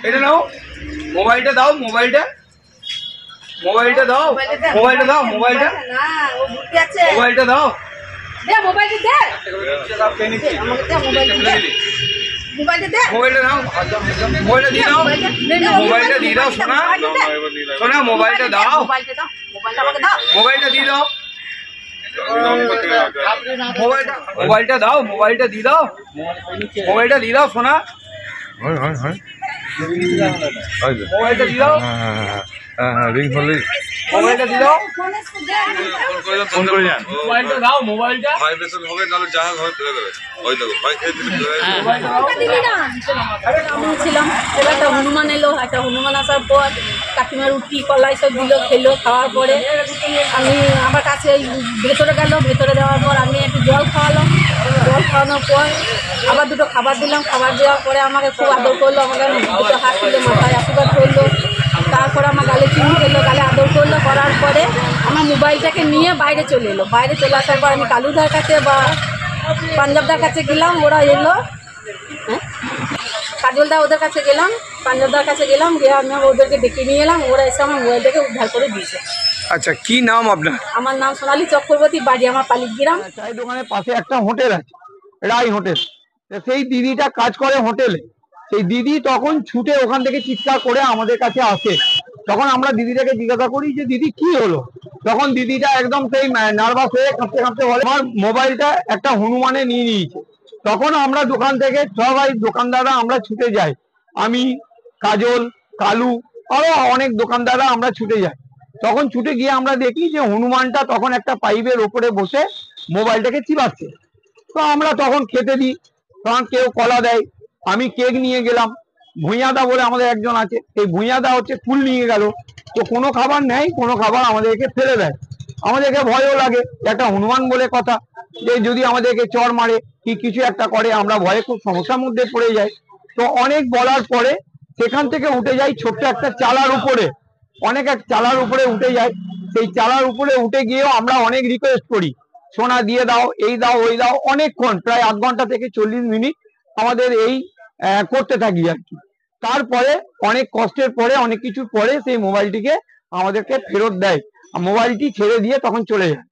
এটা নাও, মোবাইলটা দাও, মোবাইলটা মোবাইলটা দাও, মোবাইলটা দাও, মোবাইলটা মোবাইলটা দাও, মোবাইলটা দে, মোবাইলটা দে, মোবাইলটা দাও, মোবাইলটা দিয়ে দাও, মোবাইলটা দিয়ে দাও, সোনা সোনা, মোবাইলটা দাও, মোবাইলটা দিয়ে দাও, মোবাইলটা দাও, মোবাইলটা দিয়ে দাও, মোবাইলটা দিয়ে দাও, সোনা, মোবাইলটা দিয়ে দাও, রিং হলে মোবাইলটা দিয়ে দাও, ফোন করে যান। মোবাইলটা দাও, মোবাইলটা ভাইব্রেশন হবে, নাহলে যা হবে ফেলে দেবে। ওই দেখো ভাই খেয়ে দিলে ছিলাম একটা হনুমান এলো, একটা হনুমান আসার পর কাকিমা রুটি কলাই সব দিল, খেলো। খাওয়ার পরে আমি আমার কাছে ভেতরে গেল, ভেতরে দেওয়ার পর আমি একটু জল খাওয়ালাম। জল খাওয়ানোর পর আবার দুটো খাবার দিলাম। খাবার দেওয়ার পরে আমাকে খুব আদর করলো, আমাকে দুটো হাত তুলে মাথায় আশীর্বাদ করলো। তারপরে আমার গালে চুমু খেলো, গালে আদর করলো। করার পরে আমার মোবাইলটাকে নিয়ে বাইরে চলে এলো। বাইরে চলে আসার পর আমি কালুদার কাছে বা পাঞ্জাবদার কাছে গেলাম, ওরা এলো। হ্যাঁ, কাজলদা ওদের কাছে গেলাম, পাঞ্জাবদার কাছে গেলাম, গিয়ে আমি ওদেরকে ডেকে নিয়ে এলাম। ওরা এসে আমার মোবাইলটাকে উদ্ধার করে দিয়েছে। আচ্ছা, কি নাম আপনার? আমার নাম সোনালী চক্রবর্তী, বাড়ি আমার পালিগ্রাম। চায়ের দোকানের পাশে একটা হোটেল আছে, রাই হোটেল। সেই দিদিটা কাজ করে হোটেলে। সেই দিদি তখন ছুটে ওখান থেকে চিৎকার করে আমাদের কাছে আসে। তখন আমরা দিদিটাকে জিজ্ঞাসা করি যে দিদি কি হলো। তখন দিদিটা একদম সেই নার্ভাস হয়ে কাঁপতে কাঁপতে বলে আমার মোবাইলটা একটা হনুমানে নিয়ে নিয়েছে। তখন আমরা দোকান থেকে সবাই দোকানদাররা আমরা ছুটে যাই, আমি, কাজল, কালু, আরো অনেক দোকানদাররা আমরা ছুটে যাই। তখন ছুটে গিয়ে আমরা দেখি যে হনুমানটা তখন একটা পাইপের ওপরে বসে মোবাইলটাকে চিবাচ্ছে। তো আমরা তখন খেতে দিই, তখন কেউ কলা দেয়, আমি কেক নিয়ে গেলাম। ভুঁইয়াদা বলে আমাদের একজন আছে, এই ভুঁইয়াদা হচ্ছে ফুল নিয়ে গেল। তো কোনো খাবার নেই, কোনো খাবার আমাদেরকে ফেলে দেয়। আমাদেরকে ভয়ও লাগে, একটা হনুমান বলে কথা, যে যদি আমাদেরকে চড় মারে কি কিছু একটা করে, আমরা ভয়ে খুব সমস্যার মধ্যে পড়ে যাই। তো অনেক বলার পরে সেখান থেকে উঠে যাই ছোট্ট একটা চালার উপরে, অনেক এক চালার উপরে উঠে যায়। সেই চালার উপরে উঠে গিয়েও আমরা অনেক রিকোয়েস্ট করি, সোনা দিয়ে দাও, এই দাও, ওই দাও। অনেকক্ষণ, প্রায় আধ ঘন্টা থেকে 40 মিনিট আমাদের এই করতে থাকি আর কি। তারপরে অনেক কষ্টের পরে, অনেক কিছুর পরে সেই মোবাইলটিকে আমাদেরকে ফেরত দেয়। মোবাইলটি ছেড়ে দিয়ে তখন চলে যায়।